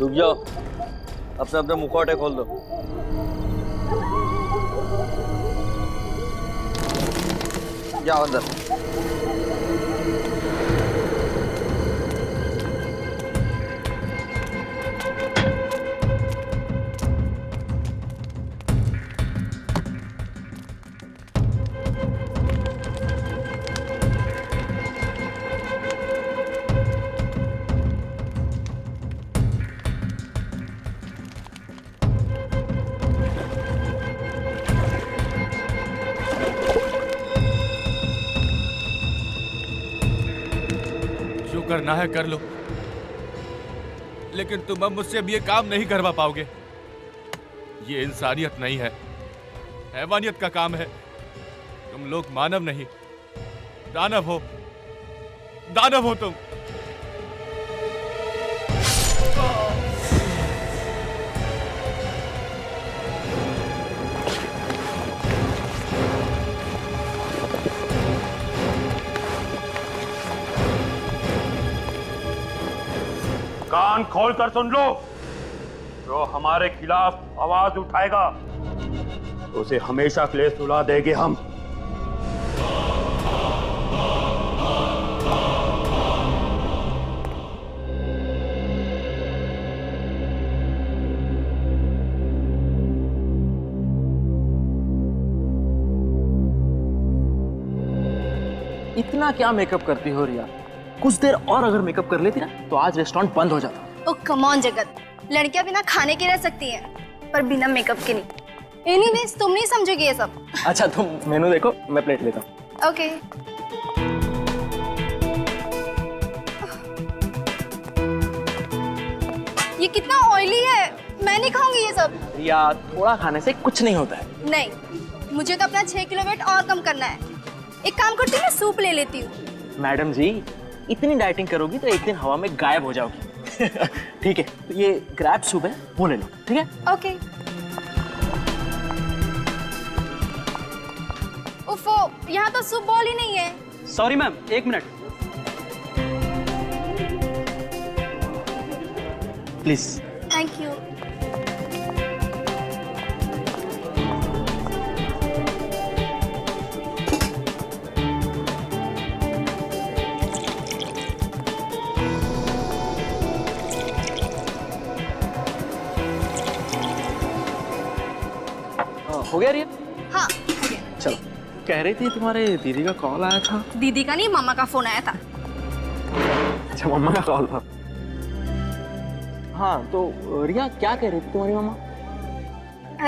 रुक जाओ, अपने अपने मुखौटे खोल दो। जाओ अंदर। करना है कर लो, लेकिन तुम अब मुझसे अब ये काम नहीं करवा पाओगे। ये इंसानियत नहीं है, हैवानियत का काम है। तुम लोग मानव नहीं, दानव हो। दानव हो तुम। कान खोल कर सुन लो, जो हमारे खिलाफ आवाज उठाएगा उसे हमेशा के लिए सुला देंगे हम। इतना क्या मेकअप करती हो रिया? कुछ देर और अगर मेकअप कर लेती ना तो आज रेस्टोरेंट बंद हो जाता। ओह कम ऑन जगत, लड़कियां बिना खाने के रह सकती हैं पर बिना मेकअप के नहीं। एनीवेज तुम नहीं समझोगे ये सब। अच्छा तुम मेनू देखो, मैं प्लेट लेता हूँ। ओके। ये कितना ऑयली है, मैं नहीं खाऊंगी ये सब। रिया थोड़ा खाने से कुछ नहीं होता है। नहीं, मुझे तो अपना 6 किलो वेट और कम करना है। एक काम करती हूँ, मैं सूप ले लेती हूँ। मैडम जी इतनी डाइटिंग करोगी तो एक दिन हवा में गायब हो जाओगी। ठीक है, तो ये ग्रैब सूप है, वो ले लो। ठीक है ओके। उफो, यहाँ तो सूप बॉल ही नहीं है। सॉरी मैम, एक मिनट प्लीज। Thank you. हो गया रिया? हाँ हो गया। चलो, कह रही थी तुम्हारे दीदी का कॉल आया था। दीदी का नहीं, मामा का फोन आया था। अच्छा मम्मा का कॉल था। हाँ तो रिया क्या कह रही थी तुम्हारी मामा?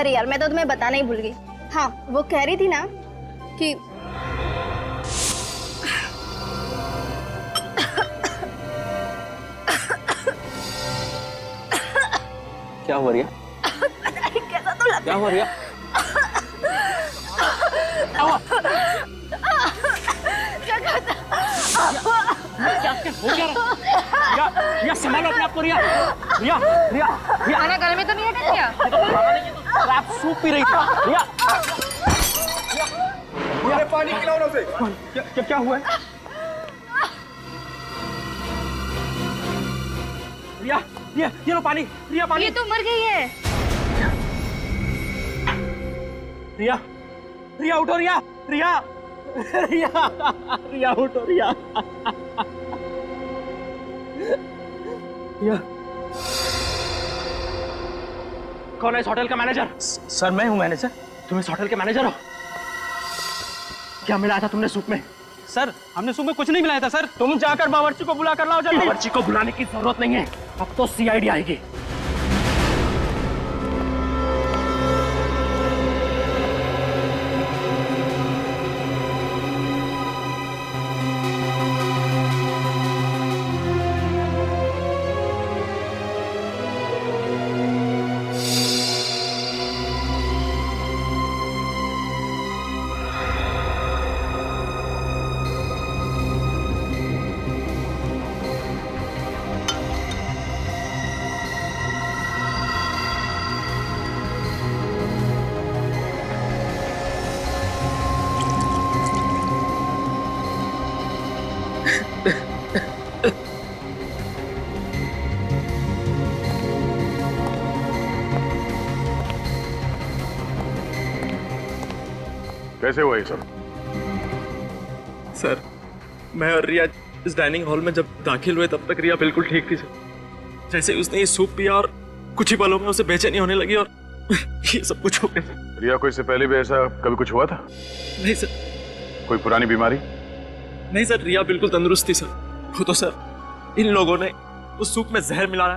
अरे यार मैं तो तुम्हें बताना ही भूल गई। हाँ वो कह रही थी ना कि क्या हुआ रिया? कैसा तो लगता क्या हुआ रिया? रिया संभालो अपने आप को। रिया रिया रिया रिया खाना गले में तो नहीं अटक गया? आप सूप पी रही थी। रिया मुझे पानी खिलाओ ना उसे। क्या हुआ है? रिया ये लो पानी। रिया पानी। ये तो मर गई है। रिया रिया उठो। रिया रिया रिया रिया उठो। रिया रिया कौन है इस होटल का मैनेजर? सर मैं हूँ मैनेजर। तुम इस होटल के मैनेजर हो? क्या मिलाया था तुमने सूप में? सर हमने सूप में कुछ नहीं मिलाया था सर। तुम जाकर बावर्ची को बुला कर लाओ जल्दी। बावर्ची को बुलाने की जरूरत नहीं है, अब तो सीआईडी आएगी। कैसे हुआ ये सब? सर, मैं और रिया इस डाइनिंग हॉल में जब दाखिल हुए तब तक रिया बिल्कुल ठीक थी सर। जैसे ही उसने ये सूप पिया और कुछ ही पलों में उसे बेचैनी होने लगी और ये सब कुछ हो गया। रिया को इससे पहले भी ऐसा कभी कुछ हुआ था? नहीं सर। कोई पुरानी बीमारी? नहीं सर, रिया बिल्कुल तंदुरुस्त थी सर। वो तो सर इन लोगों ने उस सूप में जहर मिलाया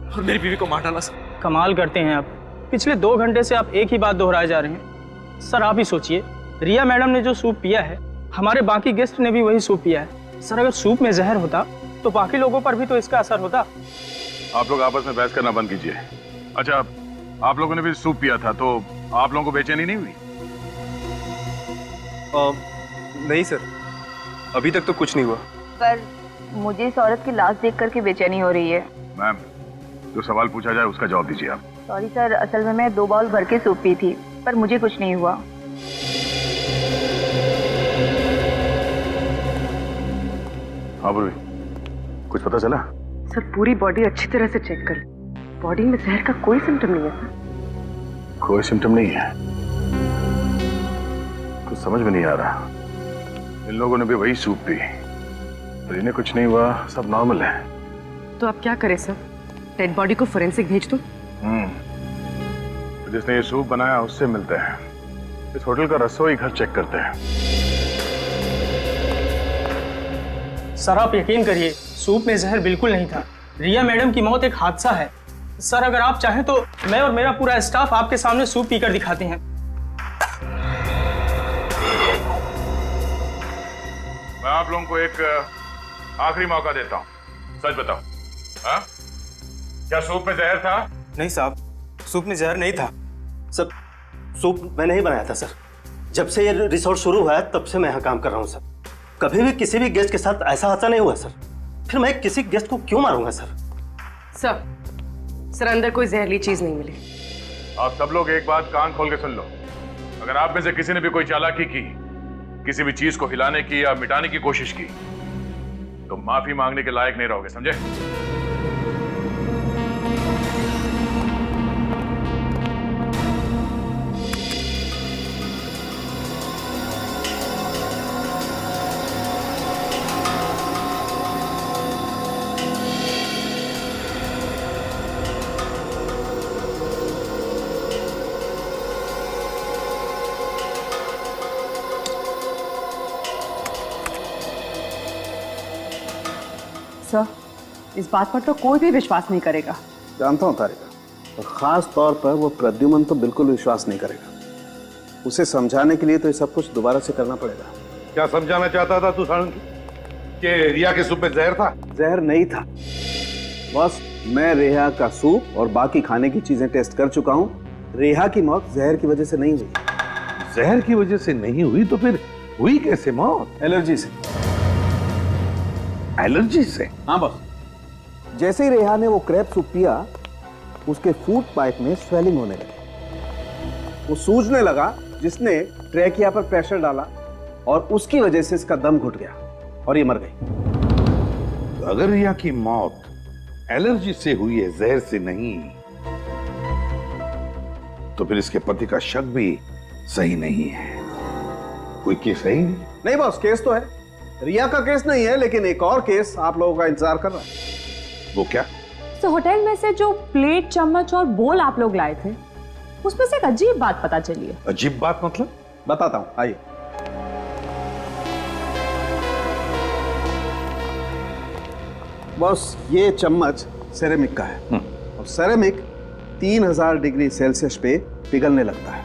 और मेरी बीवी को मार डाला सर। कमाल करते हैं आप। पिछले 2 घंटे से आप एक ही बात दोहराए जा रहे हैं। सर आप ही सोचिए, रिया मैडम ने जो सूप पिया है, हमारे बाकी गेस्ट ने भी वही सूप पिया है। सर अगर सूप में जहर होता तो बाकी लोगों पर भी तो इसका असर होता। आप लोग आपस में बहस करना बंद कीजिए। अच्छा, आप लोगों ने भी सूप पिया था तो आप लोगों को बेचैनी नहीं हुई? नहीं सर, अभी तक तो कुछ नहीं हुआ। पर मुझे इस औरत की लाश देख करके बेचैनी हो रही है। मैम, जो सवाल पूछा जाए उसका जवाब दीजिए आप। सॉरी सर, असल में मैं 2 बाउल भर के सूप पी थी, पर मुझे कुछ नहीं हुआ। हाँ बुरी, कुछ पता चला? सर पूरी बॉडी अच्छी तरह से चेक कर, बॉडी में जहर का कोई सिम्टम नहीं है सर। कोई सिम्टम नहीं है? कुछ समझ में नहीं आ रहा। इन लोगों ने भी वही सूप पी, तो इन्हें कुछ नहीं हुआ, सब नॉर्मल है। तो अब क्या करें सर? डेड बॉडी को फोरेंसिक भेज दूं? तो जिसने ये सूप बनाया उससे मिलते हैं। इस होटल का रसोई घर चेक करते हैं। सर आप यकीन करिए, सूप में जहर बिल्कुल नहीं था। रिया मैडम की मौत एक हादसा है। सर अगर आप चाहें तो मैं और मेरा पूरा स्टाफ आपके सामने सूप पीकर दिखाते हैं। मैं आप लोगों को एक आखिरी मौका देता हूँ, सच बताओ। हाँ? क्या सूप में जहर था? नहीं साहब, सूप में जहर नहीं था। सर सूप मैंने ही बनाया था सर। जब से ये रिसोर्ट शुरू हुआ है तब से मैं यहाँ काम कर रहा हूँ सर। कभी भी किसी भी गेस्ट के साथ ऐसा हादसा नहीं हुआ सर। फिर मैं किसी गेस्ट को क्यों मारूंगा सर? सर अंदर कोई जहरीली चीज नहीं मिली। आप सब लोग एक बात कान खोल के सुन लो। अगर आप में से किसी ने भी कोई चालाकी की, किसी भी चीज को हिलाने की या मिटाने की कोशिश की, तो माफी मांगने के लायक नहीं रहोगे, समझे? सर इस बात पर तो कोई भी विश्वास नहीं करेगा। जानता हूँ तारिका, और खास तौर पर वो प्रद्युमन तो बिल्कुल विश्वास नहीं करेगा। उसे समझाने के लिए तो ये सब कुछ दोबारा से करना पड़ेगा। क्या समझाना चाहता था तू साळुंकी? कि रिया के सूप में जहर था? जहर नहीं था बॉस। मैं रेहा का सूप और बाकी खाने की चीजें टेस्ट कर चुका हूँ। रेहा की मौत जहर की वजह से नहीं हुई। जहर की वजह से नहीं हुई तो फिर हुई कैसे मौत? एलर्जी से। एलर्जी से? हाँ बॉस। जैसे ही रेहा ने वो क्रैब सूप पिया, उसके फूड पाइप में स्वेलिंग होने लगी। वो सूजने लगा, जिसने ट्रैकिया पर प्रेशर डाला और उसकी वजह से इसका दम घुट गया और ये मर गई। तो अगर रिया की मौत एलर्जी से हुई है, जहर से नहीं, तो फिर इसके पति का शक भी सही नहीं है। कोई केस है ही नहीं बॉस। केस तो है, रिया का केस नहीं है, लेकिन एक और केस आप लोगों का इंतजार कर रहा है। वो क्या? तो होटल में से जो प्लेट, चम्मच और बोल आप लोग लाए थे, उसमें से एक अजीब बात पता चली है। अजीब बात मतलब? बताता हूं, आइए। बॉस ये चम्मच सेरेमिक का है और सेरेमिक 3000 डिग्री सेल्सियस पे पिघलने लगता है।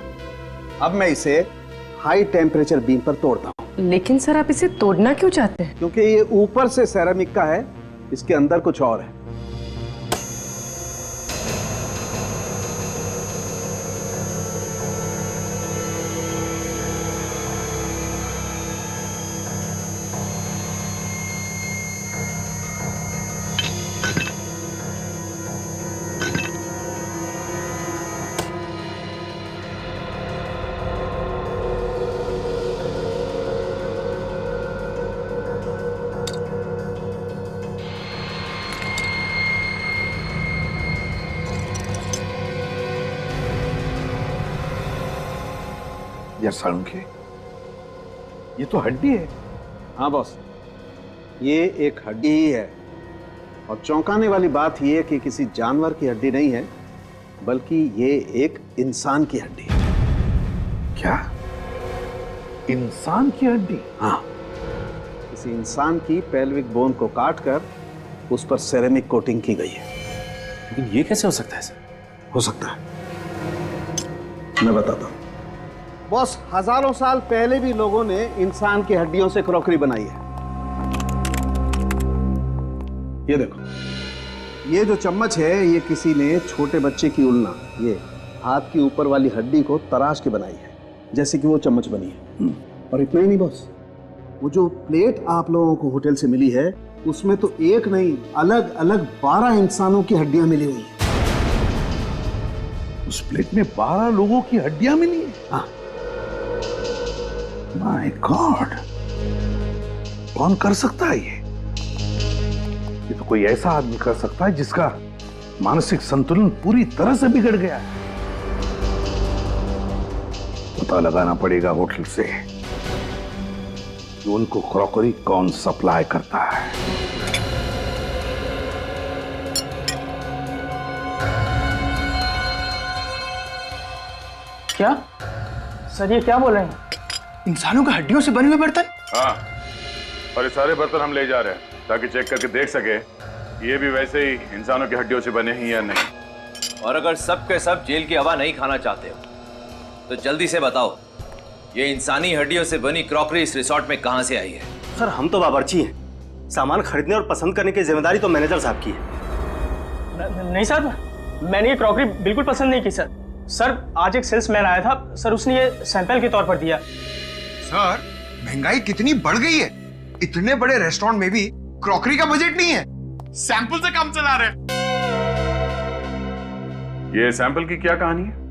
अब मैं इसे हाई टेम्परेचर बीम पर तोड़ता हूं। लेकिन सर आप इसे तोड़ना क्यों चाहते हैं? क्योंकि ये ऊपर से सेरेमिक का है, इसके अंदर कुछ और है। यार साळुंखे, ये तो हड्डी है। हाँ बॉस, ये एक हड्डी ही है। और चौंकाने वाली बात यह है कि किसी जानवर की हड्डी नहीं है, बल्कि ये एक इंसान की हड्डी है। क्या? इंसान की हड्डी? हाँ, किसी इंसान की पेल्विक बोन को काटकर उस पर सेरेमिक कोटिंग की गई है। लेकिन ये कैसे हो सकता है सर? हो सकता है, मैं बताता हूं। बॉस, हजारों साल पहले भी लोगों ने इंसान की हड्डियों से क्रॉकरी बनाई है। ये देखो, ये जो चम्मच है ये किसी ने छोटे बच्चे की उल्ना, ये हाथ की ऊपर वाली हड्डी को तराश के बनाई है, जैसे कि वो चम्मच बनी है। और इतना ही नहीं बॉस, वो जो प्लेट आप लोगों को होटल से मिली है उसमें तो एक नहीं, अलग अलग 12 इंसानों की हड्डियां मिली हुई हैं। उस प्लेट में 12 लोगों की हड्डियां मिली है? हाँ। माय गॉड, कौन कर सकता है ये? तो कोई ऐसा आदमी कर सकता है जिसका मानसिक संतुलन पूरी तरह से बिगड़ गया है। पता लगाना पड़ेगा होटल से कि उनको क्रॉकरी कौन सप्लाई करता है। क्या सर, ये क्या बोल रहे हैं? इंसानों की हड्डियों से बने हुए बर्तन? हाँ, और ये सारे बर्तन हम ले जा रहे हैं ताकि चेक करके देख सके ये भी वैसे ही इंसानों की हड्डियों से बने हैं या नहीं। और अगर सब के सब जेल की हवा नहीं खाना चाहते हो तो जल्दी से बताओ, ये इंसानी हड्डियों से बनी क्रॉकरी इस रिसोर्ट में कहां से आई है? सर, हम तो बावर्ची हैं। सामान खरीदने और पसंद करने की जिम्मेदारी तो मैनेजर साहब की है। नहीं सर, मैंने ये क्रॉकरी बिल्कुल पसंद नहीं की सर। सर, आज एक सेल्समैन आया था सर, उसने ये सैंपल के तौर पर दिया। सर, महंगाई कितनी बढ़ गई है। इतने बड़े रेस्टोरेंट में भी क्रॉकरी का बजट नहीं है, सैंपल से काम चला रहे। ये सैंपल की क्या कहानी है?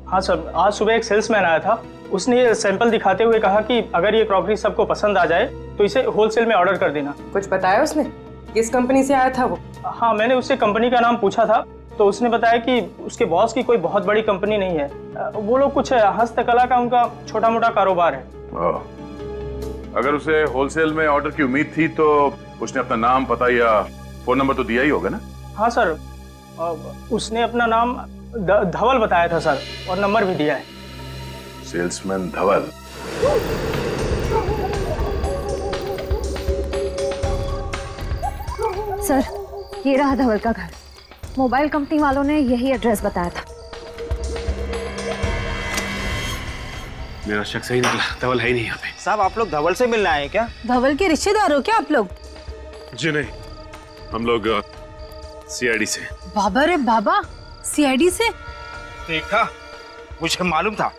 हाँ सर, आज सुबह एक सेल्समैन आया था, उसने ये सैंपल दिखाते हुए कहा कि अगर ये क्रॉकरी सबको पसंद आ जाए तो इसे होलसेल में ऑर्डर कर देना। कुछ बताया उसने? किस कंपनी से आया था वो? हाँ, मैंने उससे कंपनी का नाम पूछा था तो उसने बताया कि उसके बॉस की कोई बहुत बड़ी कंपनी नहीं है, वो लोग कुछ हस्तकला का उनका छोटा मोटा कारोबार है। अगर उसे होलसेल में ऑर्डर की उम्मीद थी तो उसने अपना नाम, पता या फोन नंबर तो दिया ही होगा ना? हाँ सर, उसने अपना नाम धवल बताया था सर, और नंबर भी दिया है। सेल्समैन धवल। सर, ये रहा धवल का घर। मोबाइल कंपनी वालों ने यही एड्रेस बताया था। मेरा शक सही निकला, धवल है ही नहीं यहाँ पे। साहब, आप लोग धवल से मिलने आए हैं क्या? धवल के रिश्तेदार हो क्या आप लोग? जी नहीं, हम लोग सीआईडी से। बाबा रे बाबा, सीआईडी से? देखा, मुझे मालूम था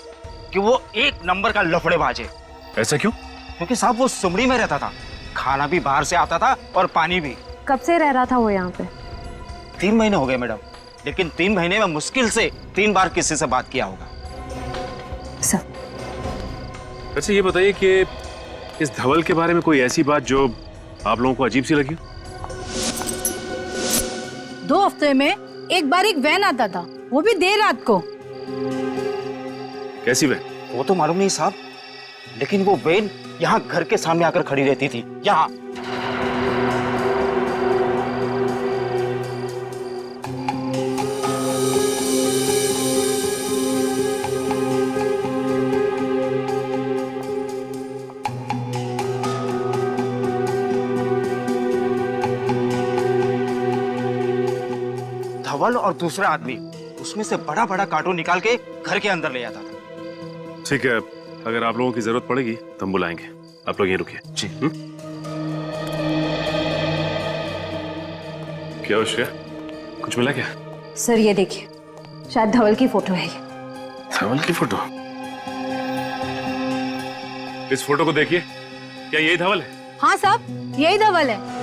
कि वो एक नंबर का लफड़ेबाज है। ऐसा क्यों? क्योंकि साहब वो सुमड़ी में रहता था, खाना भी बाहर से आता था और पानी भी। कब से रह रहा था वो यहाँ पे? 3 महीने हो गए मैडम, लेकिन 3 महीने में मुश्किल से 3 बार किसी से बात किया होगा। सर, वैसे ये बताइए कि इस धवल के बारे में कोई ऐसी बात जो आप लोगों को अजीब सी लगी? 2 हफ्ते में एक बार एक वैन आता था, वो भी देर रात को। कैसी वैन? वो तो मालूम नहीं साहब, लेकिन वो वैन यहाँ घर के सामने आकर खड़ी रहती थी। यहाँ धवल और दूसरा आदमी उसमें से बड़ा बड़ा कार्टून निकाल के घर के अंदर ले आता था। ठीक है, अगर आप लोगों की जरूरत पड़ेगी तो हम बुलाएंगे। आप लोग यहीं रुकिए। जी। क्या हो श्रेया, कुछ मिला क्या? सर ये देखिए, शायद धवल की फोटो है ये। धवल की फोटो? इस फोटो को देखिए, क्या यही धवल है? हाँ साहब, यही धवल है।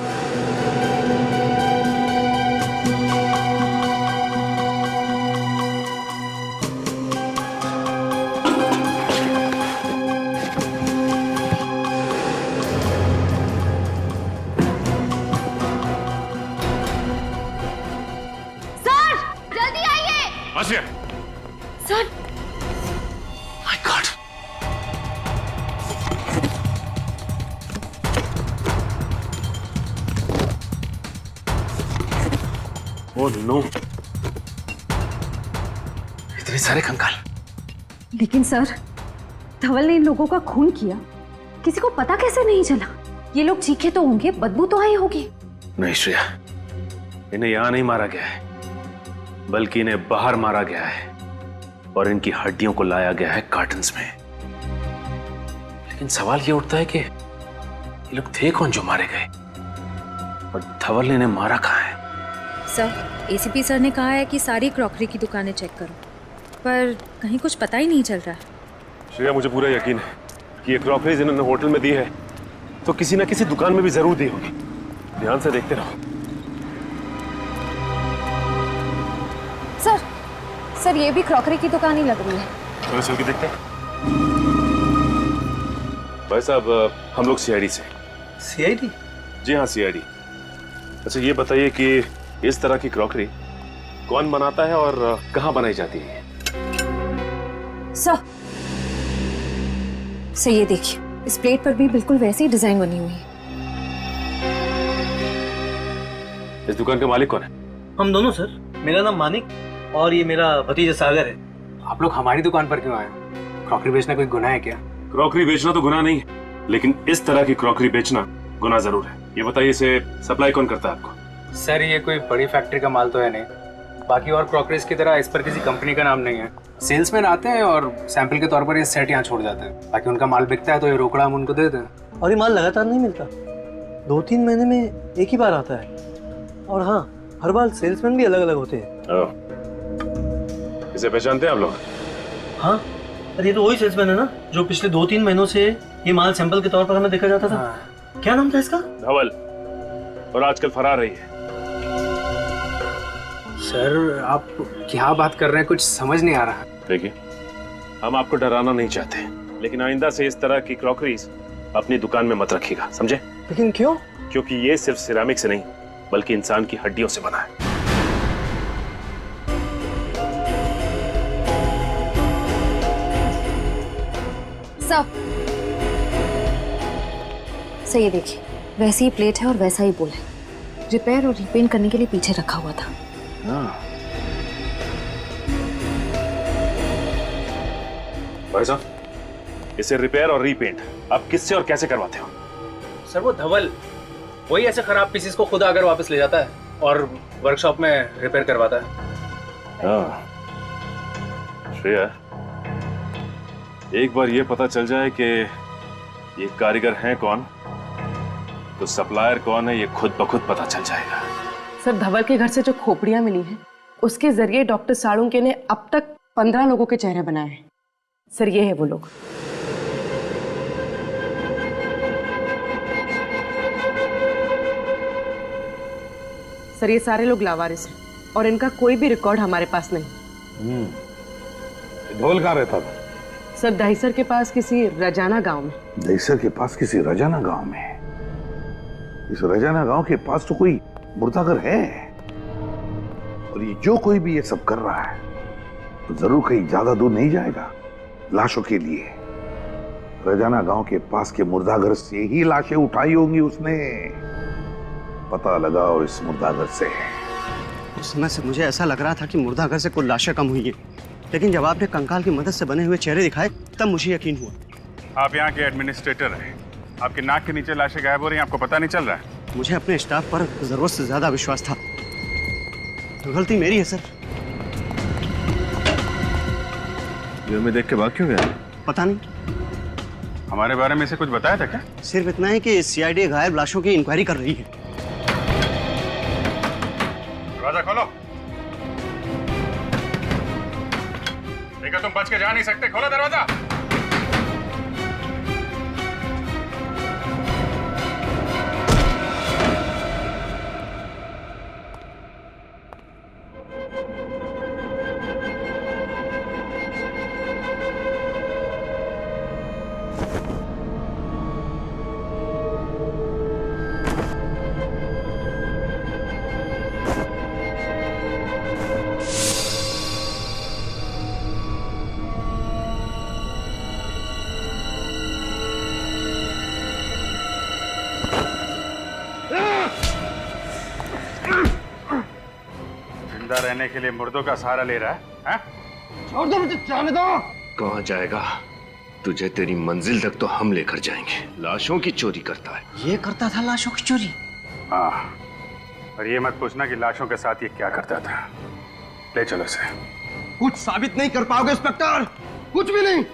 Asiya! Sir! My God! Oh no, इतने सारे कंकाल। लेकिन सर, धवल ने इन लोगों का खून किया, किसी को पता कैसे नहीं चला? ये लोग चीखे तो होंगे, बदबू तो आई होगी। नहीं श्रेया, इन्हें यहां नहीं मारा गया है, बल्कि इन्हें बाहर मारा गया है और इनकी हड्डियों को लाया गया है कार्टन्स में। लेकिन सवाल ये उठता है कि ये लोग थे कौन जो मारे गए, और धवल ने इन्हें मारा कहाँ है? सर, एसीपी सर ने कहा है कि सारी क्रॉकरी की दुकानें चेक करो, पर कहीं कुछ पता ही नहीं चल रहा है। श्रेया, मुझे पूरा यकीन है कि ये क्रॉकरीज इन्होंने होटल में दी है तो किसी ना किसी दुकान में भी जरूर दी होगी। ध्यान से देखते रहो। सर ये भी क्रॉकरी की दुकान ही लग रही है। चलो चल के देखते हैं। भाई साहब, हम लोग सीआईडी से। सीआईडी? जी हाँ, सीआईडी। अच्छा ये बताइए कि इस तरह की क्रॉकरी कौन बनाता है और कहाँ बनाई जाती है? सर ये देखिए, इस प्लेट पर भी बिल्कुल वैसी ही डिजाइन बनी हुई है। इस दुकान का मालिक कौन है? हम दोनों सर। मेरा नाम मानिक और ये मेरा भतीजा सागर है। आप लोग हमारी दुकान पर क्यों आए? क्रॉकरी बेचना कोई गुनाह है क्या? क्रॉकरी बेचना तो गुनाह नहीं है, लेकिन इस तरह की क्रॉकरी बेचना गुनाह जरूर है। ये बताइए, इसे सप्लाई कौन करता है आपको? सर ये कोई बड़ी फैक्ट्री का माल तो है नहीं, बाकी और क्रॉकरीज की तरह इस पर किसी कंपनी का नाम नहीं है। सेल्समैन आते हैं और सैंपल के तौर पर ये सेट यहाँ छोड़ जाते हैं, बाकी उनका माल बिकता है तो ये रोकड़ा हम उनको दे देते हैं। और ये माल लगातार नहीं मिलता, 2-3 महीने में एक ही बार आता है। और हाँ, हर बार सेल्समैन भी अलग अलग होते हैं। इसे पहचानते हैं आप लोग? हाँ, अरे ये तो वही सेल्समैन है ना जो पिछले 2-3 महीनों से ये माल सैंपल के तौर पर हमें देखा जाता था। हाँ। क्या नाम था इसका? धवल, और आजकल फरार रही है। सर आप क्या बात कर रहे हैं, कुछ समझ नहीं आ रहा। देखिए, हम आपको डराना नहीं चाहते, लेकिन आइंदा से इस तरह की क्रॉकरीज अपनी दुकान में मत रखिएगा, समझे? लेकिन क्यों? क्योंकि ये सिर्फ सिरामिक से नहीं बल्कि इंसान की हड्डियों से बना है। सर ये देखिए, वैसी ही प्लेट है और वैसा ही बोल है, रिपेयर और रिपेंट करने के लिए पीछे रखा हुआ था। भाई साहब, इसे रिपेयर और रीपेंट आप किससे और कैसे करवाते हो? सर वो धवल वही ऐसे खराब पीसेस को खुद आकर वापस ले जाता है और वर्कशॉप में रिपेयर करवाता है। श्रेया, एक बार ये पता चल जाए कि ये कारीगर हैं कौन, तो सप्लायर कौन है ये खुद ब खुद पता चल जाएगा। सर धवल के घर से जो खोपड़ियां मिली हैं उसके जरिए डॉक्टर साळुंके ने अब तक 15 लोगों के चेहरे बनाए हैं। सर ये है वो लोग। सर ये सारे लोग लावारिस हैं और इनका कोई भी रिकॉर्ड हमारे पास नहीं। धवल कहाँ रहता था? सर दहीसर के पास किसी रजाना गांव में। दहीसर के पास किसी रजाना गांव में? इस रजाना गांव के पास तो कोई मुर्दाघर है, और ये जो कोई भी ये सब कर रहा है तो जरूर कहीं ज्यादा दूर नहीं जाएगा लाशों के लिए। रजाना गांव के पास के मुर्दाघर से ही लाशें उठाई होंगी उसने। पता लगाओ इस मुर्दाघर से। उस समय से मुझे ऐसा लग रहा था कि मुर्दाघर से कुल लाशें कम हुई है, लेकिन जब आपने कंकाल की मदद से बने हुए चेहरे दिखाए तब मुझे यकीन हुआ। आप यहाँ के एडमिनिस्ट्रेटर हैं, आपके नाक के नीचे लाशें गायब हो रही हैं, आपको पता नहीं चल रहा है? मुझे अपने स्टाफ पर जरूरत से ज्यादा विश्वास था, तो गलती मेरी है सर। ये हमें देख के भाग क्यों गया? पता नहीं। हमारे बारे में से कुछ बताया था क्या? सिर्फ इतना है कि सीआईडी गायब लाशों की इंक्वायरी कर रही है। दरवाजा खोलो। देखो तुम बच के जा नहीं सकते, खोलो दरवाजा। जिंदा रहने के लिए मुर्दों का सहारा ले रहा है? छोड़ दो मुझे, जाने दो। कहाँ जाएगा? तुझे तेरी मंजिल तक तो हम लेकर जाएंगे। लाशों की चोरी करता है। ये करता था लाशों की चोरी? हाँ, और ये मत पूछना कि लाशों के साथ ये क्या करता था। ले चलो इसे। कुछ साबित नहीं कर पाओगे इंस्पेक्टर, कुछ भी नहीं।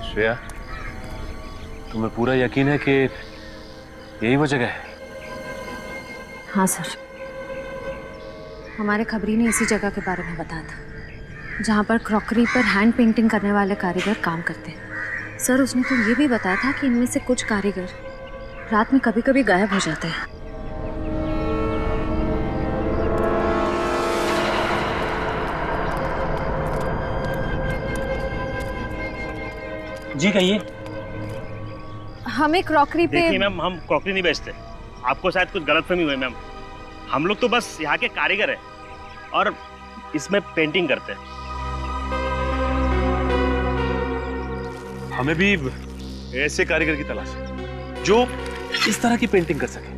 श्रेया, तुम्हें पूरा यकीन है कि यही वो जगह है? हाँ सर, हमारे खबरी ने इसी जगह के बारे में बताया था जहाँ पर क्रॉकरी पर हैंड पेंटिंग करने वाले कारीगर काम करते हैं। सर, उसने तो ये भी बताया था कि इनमें से कुछ कारीगर रात में कभी कभी गायब हो जाते हैं। जी कहिए। हमें क्रॉकरी पे। देखिए मैम, हम क्रॉकरी नहीं बेचते, आपको शायद कुछ गलतफहमी हुई मैम। हम लोग तो बस यहाँ के कारीगर हैं और इसमें पेंटिंग करते हैं। हमें भी ऐसे कारीगर की तलाश है जो इस तरह की पेंटिंग कर सके।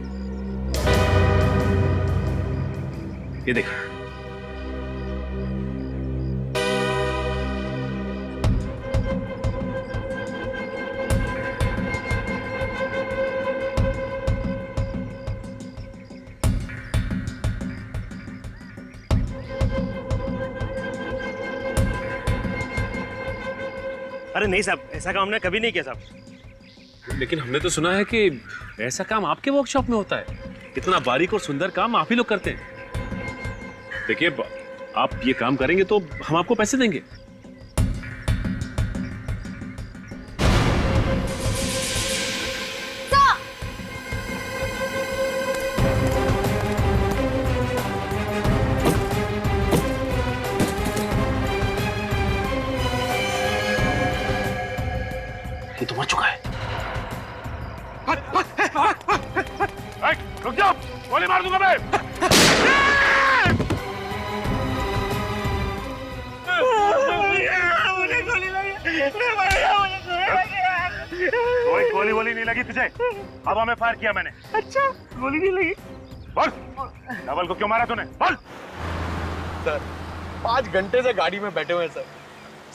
ये देखिए, अरे नहीं साहब, ऐसा काम हमने कभी नहीं किया साहब। लेकिन हमने तो सुना है कि ऐसा काम आपके वर्कशॉप में होता है। इतना बारीक और सुंदर काम आप ही लोग करते हैं। देखिए, आप ये काम करेंगे तो हम आपको पैसे देंगे। ये तो मर चुका है। रुक जाओ, गोली मार दूंगा मैं। मुझे गोली लगी। कोई गोली वोली नहीं लगी तुझे, हवा में फायर किया मैंने। अच्छा, गोली नहीं लगी। बोल, डबल को क्यों मारा तूने? बोल। सर, 5 घंटे से गाड़ी में बैठे हुए हैं sir.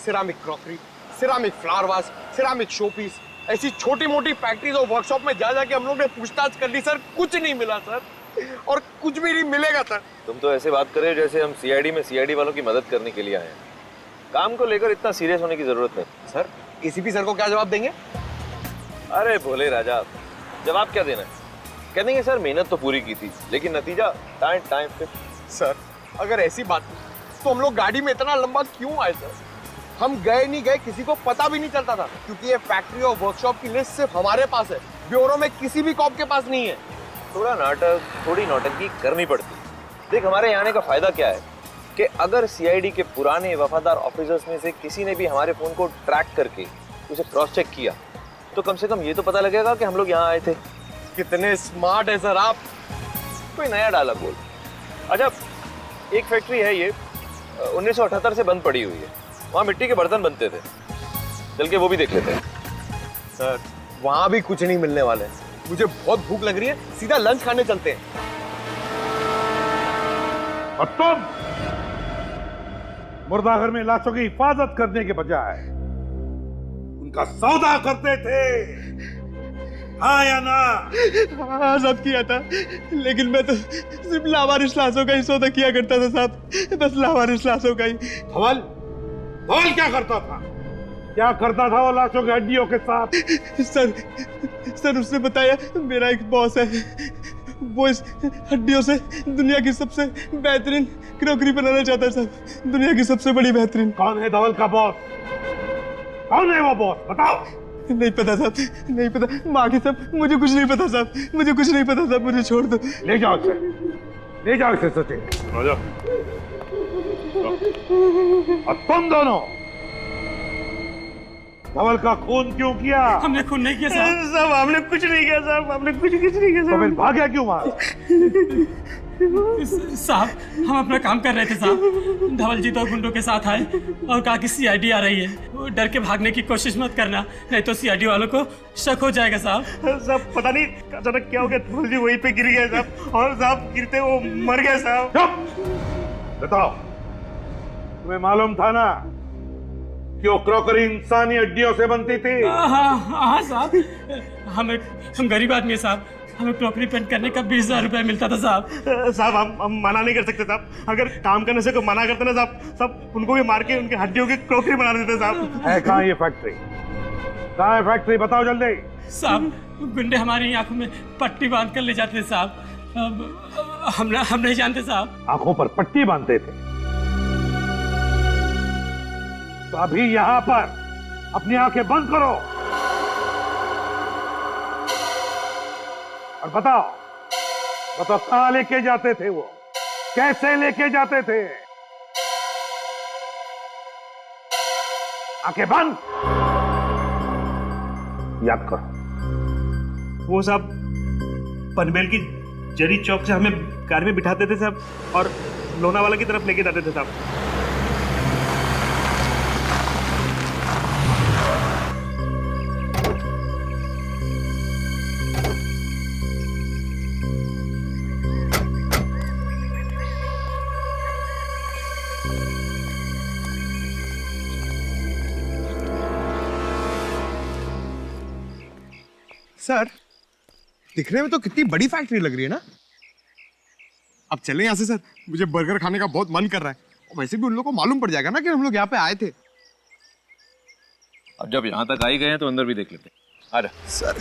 Ceramic crockery, ceramic flower vase, ceramic showpiece, ऐसी छोटी मोटी फैक्ट्रीज और वर्कशॉप में जा जाके हम लोग ने पूछताछ कर ली सर, कुछ नहीं मिला सर, और कुछ भी नहीं मिलेगा सर। तुम तो ऐसे बात कर रहे हो जैसे हम सीआईडी में सीआईडी वालों की मदद करने के लिए आए हैं। काम को लेकर इतना सीरियस होने की जरूरत नहीं। सर, एसीपी सर को क्या जवाब देंगे? अरे भोले राजा, जवाब क्या देना है? कह देंगे सर मेहनत तो पूरी की थी, लेकिन नतीजा टाइम पे। सर, अगर ऐसी बात तो हम लोग गाड़ी में इतना लंबा क्यों आए सर? हम गए नहीं गए किसी को पता भी नहीं चलता था, क्योंकि ये फैक्ट्री और वर्कशॉप की लिस्ट सिर्फ हमारे पास है, ब्यूरो में किसी भी कॉप के पास नहीं है। थोड़ा नाटक, थोड़ी नौटंकी करनी पड़ती। देख, हमारे यहाँ आने का फायदा क्या है कि अगर सीआईडी के पुराने वफादार ऑफिसर्स में से किसी ने भी हमारे फोन को ट्रैक करके उसे क्रॉस चेक किया तो कम से कम ये तो पता लगेगा कि हम लोग यहाँ आए थे। कितने स्मार्ट है सर आप। कोई नया डायलॉग बोल। अच्छा, एक फैक्ट्री है ये 1978 से बंद पड़ी हुई है, वहाँ मिट्टी के बर्तन बनते थे, चल के वो भी देख लेते हैं। सर, वहाँ भी कुछ नहीं मिलने वाले। मुझे बहुत भूख लग रही है, सीधा लंच खाने चलते हैं। और तुम मुर्दाघर में लाशों की हिफाजत करने के बजाय उनका सौदा करते थे, हाँ या ना? हाँ, सब किया था, लेकिन मैं तो सिर्फ लावारिस लाशों का ही सौदा किया करता था साहब, बस लावारिस लाशों का ही। धवल क्या करता था? क्या करता था वो लाशों की हड्डियों के साथ? सर उसने बताया, मेरा एक बॉस है, वो इस हड्डियों से दुनिया की सबसे बेहतरीन क्रॉकरी बनाना चाहता है साहब, दुनिया की सबसे बड़ी बेहतरीन। कौन है धवल का बॉस? कौन है वो बॉस? बताओ। नहीं पता साहब, नहीं पता। माँ साहब, मुझे कुछ नहीं पता साहब, मुझे कुछ नहीं पता साहब, मुझे छोड़ दो। ले जाओ इसे, ले जाओ इसे सचिन। आ जाओ। और तुम दोनों धवल का खून क्यों किया? हमने खून नहीं किया साहब। साहब हमने कुछ नहीं किया साहब, हमने कुछ नहीं किया तो साहब। फिर भाग्या क्यों वहां? साहब हम अपना काम कर रहे थे साहब। धवल जी तो गुंडों के साथ आए और कहा कि सीआईडी आ रही है, वो डर के भागने की कोशिश मत करना, नहीं तो सीआईडी वालों को शक हो जाएगा साहब। साहब पता नहीं अचानक क्या हो गया, धवल जी वहीं पे गिर गए साहब, और साहब गिरते वो मर गए साहब। बताओ, तुम्हें मालूम था ना कि वो क्रॉकरी इंसानी हड्डियों से बनती थी? हाँ साहब, हम गरीब आदमी है साहब, हमें क्रॉकरी पेंट करने का 20,000 रुपया मिलता था साहब। साहब हम मना नहीं कर सकते साहब, अगर काम करने से कोई मना करते ना साहब उनको भी मार के उनकी हड्डियों की क्रॉकरी बना देते साहब। है कहाँ ये फैक्ट्री? कहाँ है फैक्ट्री? बताओ जल्दी। साहब गुंडे हमारी आंखों में पट्टी बांध कर ले जाते थे साहब, हम नहीं जानते साहब। आंखों पर पट्टी बांधते थे? तो अभी यहाँ पर अपनी आंखें बंद करो और बताओ कहां लेके जाते थे वो, कैसे लेके जाते थे? आंखें बंद, याद करो। वो साहब पनवेल की जरी चौक से हमें कार में बिठाते थे साहब और लोनावाला की तरफ लेके जाते थे साहब। सर दिखने में तो कितनी बड़ी फैक्ट्री लग रही है ना। अब चले यहाँ से सर, मुझे बर्गर खाने का बहुत मन कर रहा है। वैसे भी उन लोगों को मालूम पड़ जाएगा ना कि हम लोग यहाँ पे आए थे। अब जब यहाँ तक आ ही गए हैं तो अंदर भी देख लेते हैं। आ जा सर।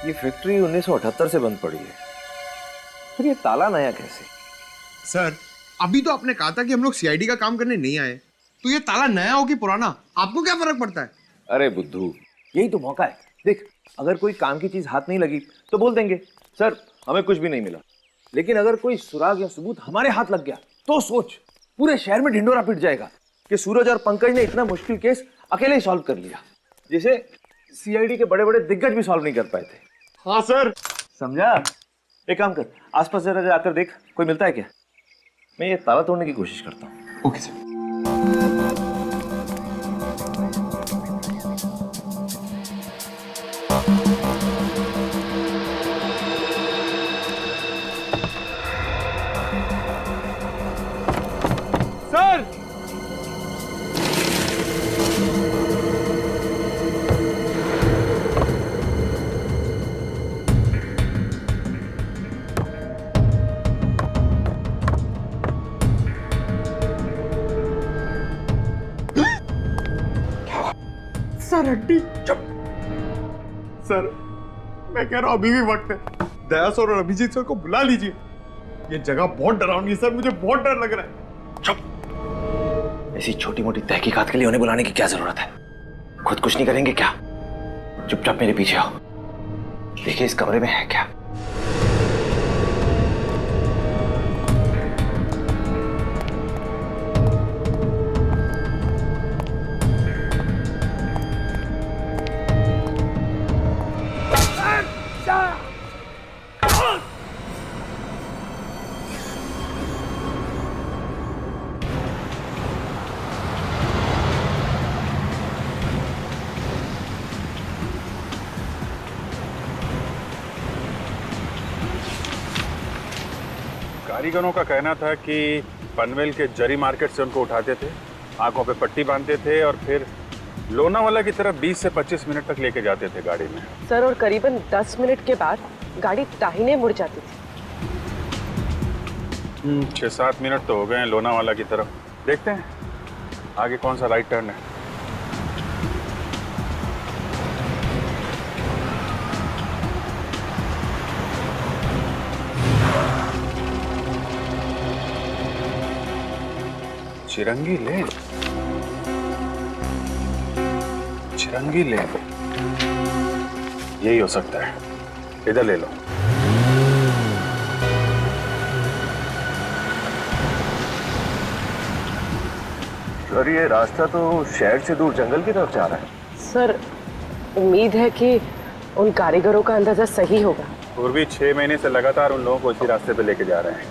ये फैक्ट्री 1978 से बंद पड़ी है, फिर ये ताला नया कैसे? सर अभी तो आपने कहा था कि हम लोग सीआईडी का काम करने नहीं आए, तो ये ताला नया हो कि पुराना आपको क्या फर्क पड़ता है? अरे बुद्धू, यही तो मौका है। देख, अगर कोई काम की चीज हाथ नहीं लगी तो बोल देंगे सर हमें कुछ भी नहीं मिला, लेकिन अगर कोई सुराग या सबूत हमारे हाथ लग गया तो सोच, पूरे शहर में ढिंडोरा पिट जाएगा कि सूरज और पंकज ने इतना मुश्किल केस अकेले ही सॉल्व कर लिया, जिसे सीआईडी के बड़े बड़े दिग्गज भी सॉल्व नहीं कर पाए थे। हाँ सर। समझा? एक काम कर, आसपास जरा जाकर देख कोई मिलता है क्या। मैं ये ताला तोड़ने की कोशिश करता हूँ। Okay sir. सर सर हड्डी। चुप। सर मैं कह रहा हूँ अभी भी वक्त है, दया सर और अभिजीत सर को बुला लीजिए। ये जगह बहुत डरावनी है सर, मुझे बहुत डर लग रहा है। चुप। ऐसी छोटी मोटी तहकीकात के लिए उन्हें बुलाने की क्या जरूरत है? खुद कुछ नहीं करेंगे क्या? चुपचाप मेरे पीछे आओ, देखिए इस कमरे में है क्या। कारीगरों का कहना था कि पनवेल के जरी मार्केट से उनको उठाते थे, आंखों पे पट्टी बांधते थे और फिर लोनावाला की तरफ 20 से 25 मिनट तक लेके जाते थे गाड़ी में। सर और करीबन 10 मिनट के बाद गाड़ी दाहिने मुड़ जाती थी। 6-7 मिनट तो हो गए हैं लोनावाला की तरफ। देखते हैं आगे कौन सा राइट टर्न है। चिरंगी लेन, चिरंगी लेन, यही हो सकता है। इधर ले लो। सर ये रास्ता तो शहर से दूर जंगल की तरफ जा रहा है। सर उम्मीद है कि उन कारीगरों का अंदाजा सही होगा। पूर्वी 6 महीने से लगातार उन लोगों को इसी रास्ते पे लेके जा रहे हैं।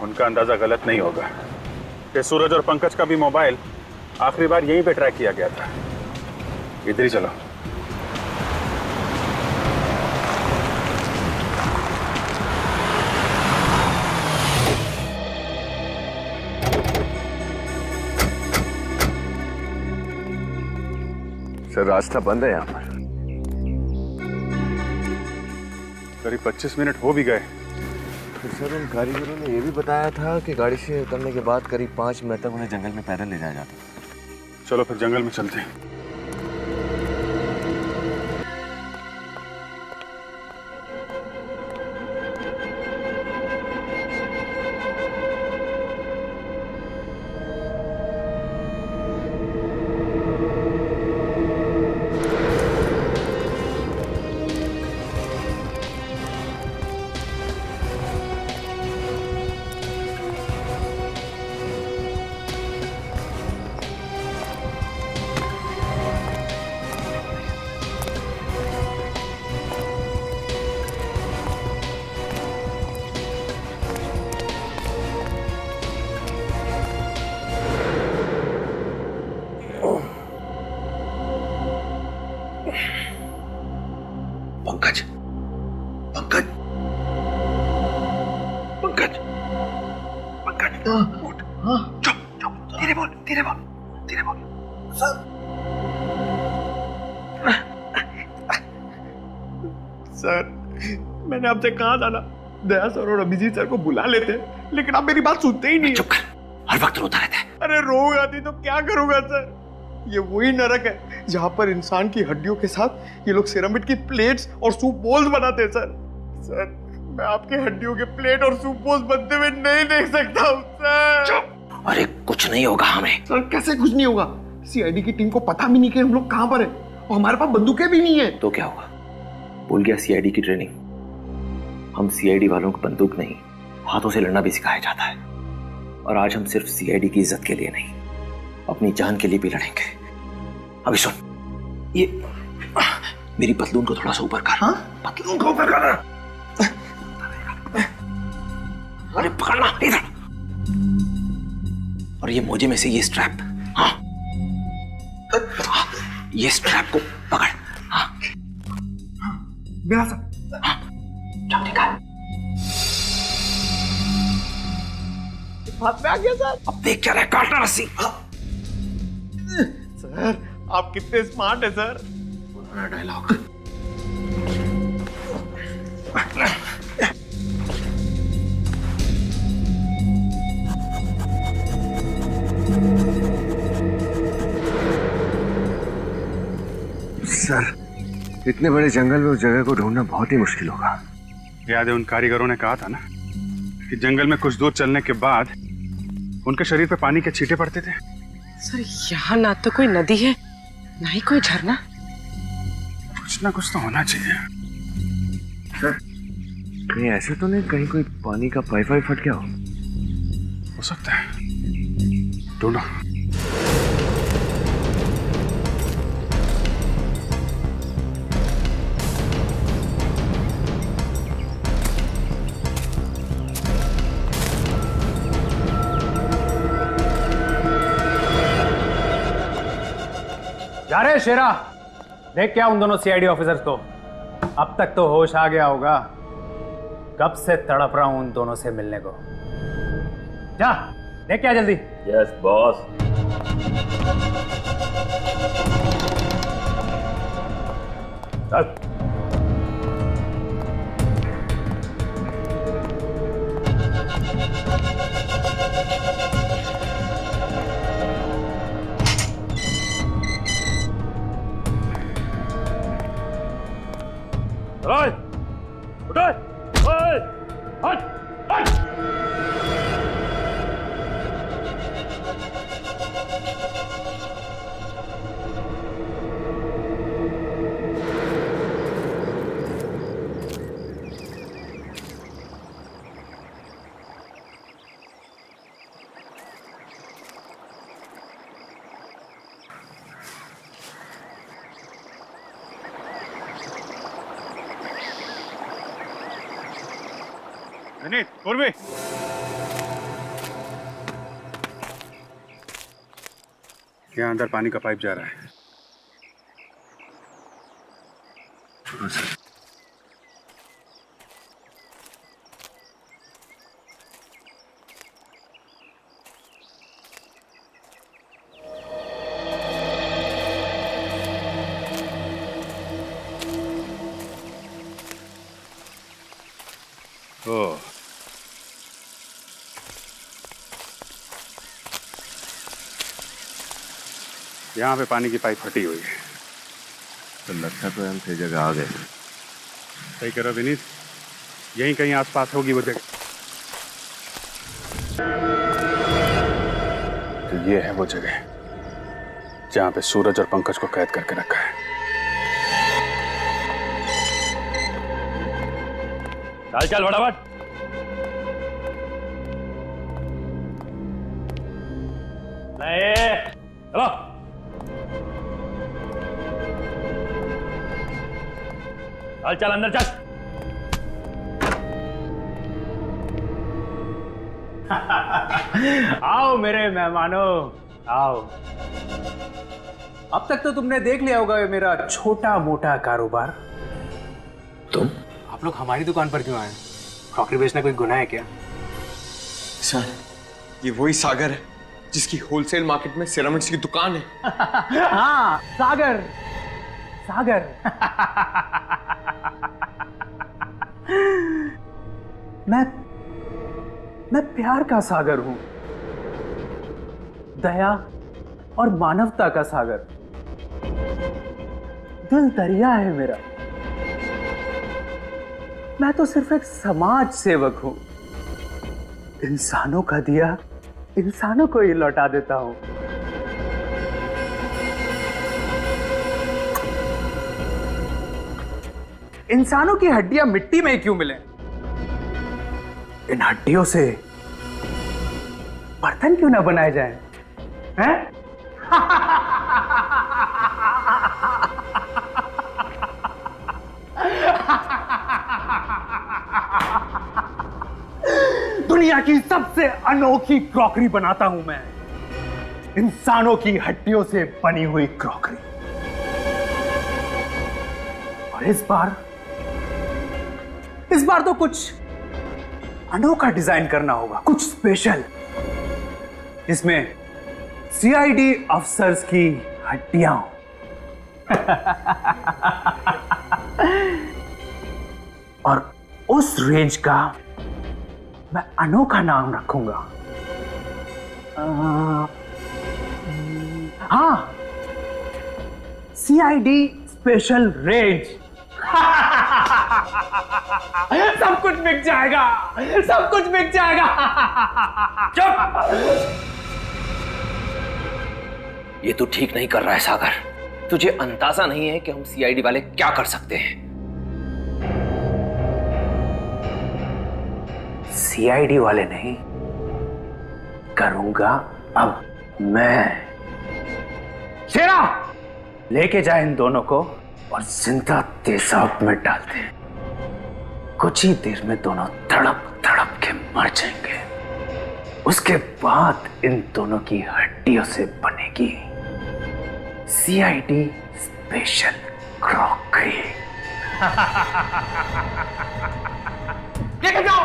उनका अंदाजा गलत नहीं होगा कि सूरज और पंकज का भी मोबाइल आखिरी बार यहीं पे ट्रैक किया गया था। इधर ही चलो। सर रास्ता बंद है यहाँ पर। करीब 25 मिनट हो भी गए। तो सर उन कारीगरों ने ये भी बताया था कि गाड़ी से उतरने के बाद करीब 5 मिनट तक उन्हें जंगल में पैदल ले जाया जाता। चलो फिर जंगल में चलते हैं। पंकज, पंकज, पंकज, पंकज, उठ। चुप, चुप, धीरे बोल, धीरे बोल, धीरे बोल। सर मैंने आपसे कहा था ना दया सर और अभिजीत सर को बुला लेते, लेकिन आप मेरी बात सुनते ही नहीं। चुप कर, हर वक्त रोता रहता है। अरे रोग आती तो क्या करूंगा सर? ये वही नरक है जहाँ पर इंसान की हड्डियों के साथ ये लोग सिरामिड की प्लेट्स और सूप बोल्स बनाते हैं सर। सर मैं आपके हड्डियों के प्लेट और सूप बोल्स बनते हुए नहीं देख सकता हूँ सर। अरे कुछ नहीं होगा हमें। सर कैसे कुछ नहीं होगा? सीआईडी की टीम को पता भी नहीं कि हम लोग कहाँ पर है और हमारे पास बंदूकें भी नहीं है। तो क्या हुआ? भूल गया सीआईडी की ट्रेनिंग? हम सीआईडी वालों को बंदूक नहीं हाथों से लड़ना भी सिखाया जाता है। और आज हम सिर्फ सीआईडी की इज्जत के लिए नहीं, अपनी जान के लिए भी लड़ेंगे। अभी सुन, ये मेरी पतलून को थोड़ा सा ऊपर कर। हाँ? पतलून को ऊपर कर। अरे पकड़ना इधर। और ये मोजे में से ये स्ट्रैप, हाँ ये स्ट्रैप को पकड़। हाँ मेरा सब। हाँ चल ठीक है। हाथ में आ गया सर। अब देख क्या रहा है, काटना रस्सी। सर आप कितने स्मार्ट है सर। डायलॉग। सर इतने बड़े जंगल में उस जगह को ढूंढना बहुत ही मुश्किल होगा। याद है उन कारीगरों ने कहा था ना कि जंगल में कुछ दूर चलने के बाद उनके शरीर पे पानी के छींटे पड़ते थे। सर यहाँ ना तो कोई नदी है ना ही कोई झरना। कुछ ना कुछ तो होना चाहिए। सर कहीं ऐसे तो नहीं कहीं कोई पानी का पाइप वाइप फट गया हो सकता है, ढूंढो। जा रहे शेरा, देख क्या उन दोनों सीआईडी ऑफिसर्स को। अब तक तो होश आ गया होगा, कब से तड़प रहा हूं उन दोनों से मिलने को। जा देख क्या जल्दी। Yes boss. चल। उर्मी, यहाँ अंदर पानी का पाइप जा रहा है। ओह, यहाँ पे पानी की पाइप फटी हुई है। तो लगता तो हम सही जगह आ गए। सही करो विनीत, यहीं कहीं आसपास होगी वो जगह। तो ये है वो जगह जहाँ पे सूरज और पंकज को कैद करके रखा है। चल चल फटाफट। चलो चल चल अंदर चल। आओ मेरे मेहमानों, आओ। अब तक तो तुमने देख लिया होगा ये मेरा छोटा मोटा कारोबार। तुम? आप लोग हमारी दुकान पर क्यों आए? क्रॉकरी बेचना कोई गुनाह है क्या? सर, ये वही सागर है जिसकी होलसेल मार्केट में सिरामिक्स की दुकान है। हाँ, सागर, सागर। मैं प्यार का सागर हूं, दया और मानवता का सागर। दिल दरिया है मेरा। मैं तो सिर्फ एक समाज सेवक हूं। इंसानों का दिया इंसानों को ही लौटा देता हूं। इंसानों की हड्डियां मिट्टी में क्यों मिले? इन हड्डियों से बर्तन क्यों ना बनाए जाएं? हैं? दुनिया की सबसे अनोखी क्रॉकरी बनाता हूं मैं, इंसानों की हड्डियों से बनी हुई क्रॉकरी। और इस बार तो कुछ अनोखा डिजाइन करना होगा, कुछ स्पेशल, जिसमें सीआईडी अफसर्स की हड्डियां हो। और उस रेंज का मैं अनोखा नाम रखूंगा। हाँ, सीआईडी स्पेशल रेंज। सब कुछ बिक जाएगा, सब कुछ बिक जाएगा। चुप! ये तू ठीक नहीं कर रहा है सागर। तुझे अंदाजा नहीं है कि हम सीआईडी वाले क्या कर सकते हैं। सीआईडी वाले नहीं, करूंगा अब मैं। शेरा, लेके जाए इन दोनों को और जिंदा तेजाब में डाल दे। कुछ ही देर में दोनों तड़प तड़प के मर जाएंगे। उसके बाद इन दोनों की हड्डियों से बनेगी सीआईडी स्पेशल क्रॉकरी। लेके जाओ।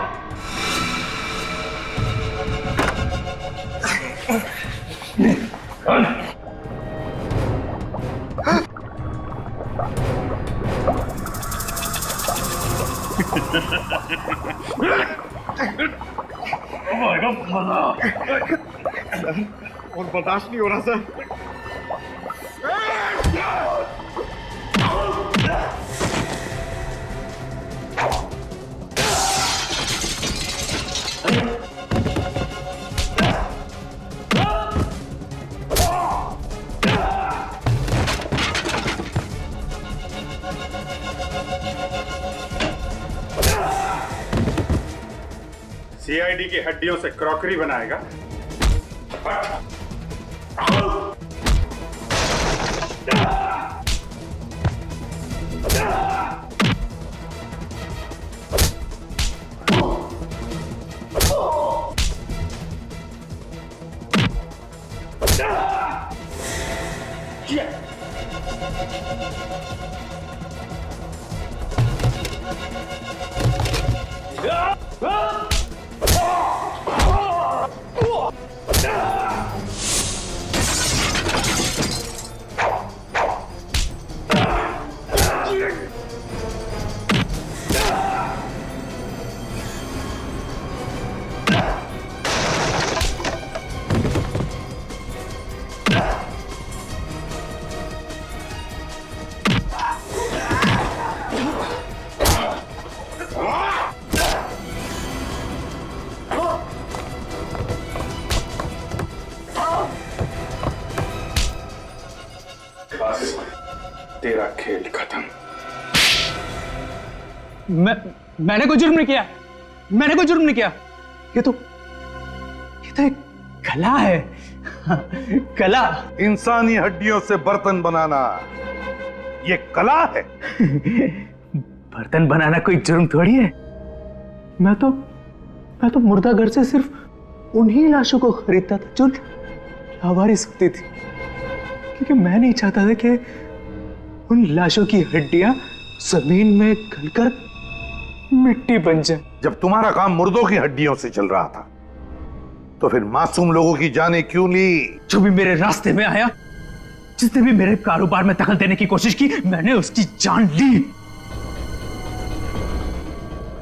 और बर्दाश्त नहीं हो रहा सर। सीआईडी की हड्डियों से क्रॉकरी बनाएगा। तेरा खेल खत्म। मैंने कोई जुर्म नहीं किया, मैंने कोई जुर्म नहीं किया। ये तो एक कला है। कला। इंसानी हड्डियों से बर्तन बनाना ये कला है। बर्तन बनाना कोई जुर्म थोड़ी है। मैं तो मुर्दा घर से सिर्फ उन्हीं लाशों को खरीदता था जो लावारिस होती थी, क्योंकि मैं नहीं चाहता था कि उन लाशों की हड्डियां जमीन में गलकर मिट्टी बन जाए। जब तुम्हारा काम मुर्दों की हड्डियों से चल रहा था तो फिर मासूम लोगों की जानें क्यों ली? जो भी मेरे रास्ते में आया, जिसने भी मेरे कारोबार में दखल देने की कोशिश की, मैंने उसकी जान ली।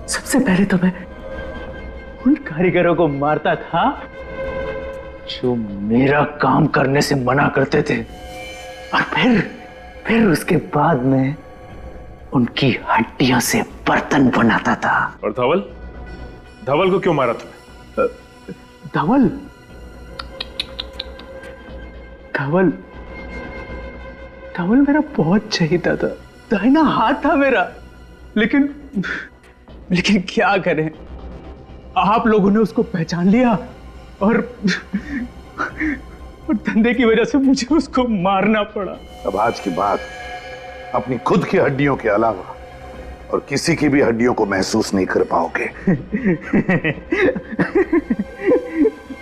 सबसे पहले तो मैं उन कारीगरों को मारता था जो मेरा काम करने से मना करते थे, और फिर उसके बाद में उनकी हड्डियों से बर्तन बनाता था। और धवल को क्यों मारा तुमने? धवल मेरा बहुत चहीता था, दाहिना हाथ था मेरा। लेकिन क्या करें, आप लोगों ने उसको पहचान लिया और धंधे की वजह से मुझे उसको मारना पड़ा। अब आज के बाद अपनी खुद की हड्डियों के अलावा और किसी की भी हड्डियों को महसूस नहीं कर पाओगे।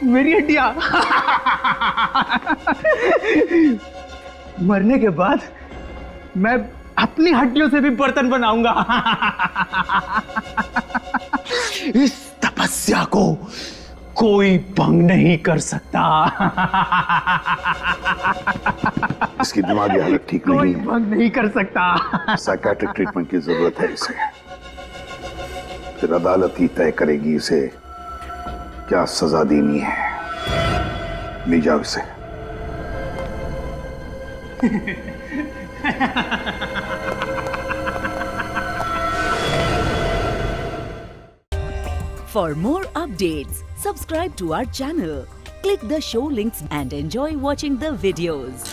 मेरी हड्डियां मरने के बाद मैं अपनी हड्डियों से भी बर्तन बनाऊंगा। इस तपस्या को कोई भंग नहीं कर सकता। इसकी दिमागी हालत ठीक नहीं कोई है, भंग नहीं कर सकता। साइकेट्रिक ट्रीटमेंट की जरूरत है इसे। फिर अदालत ही तय करेगी इसे क्या सजा देनी है। ले जाओ इसे। For more updates, subscribe to our channel, click the show links and enjoy watching the videos.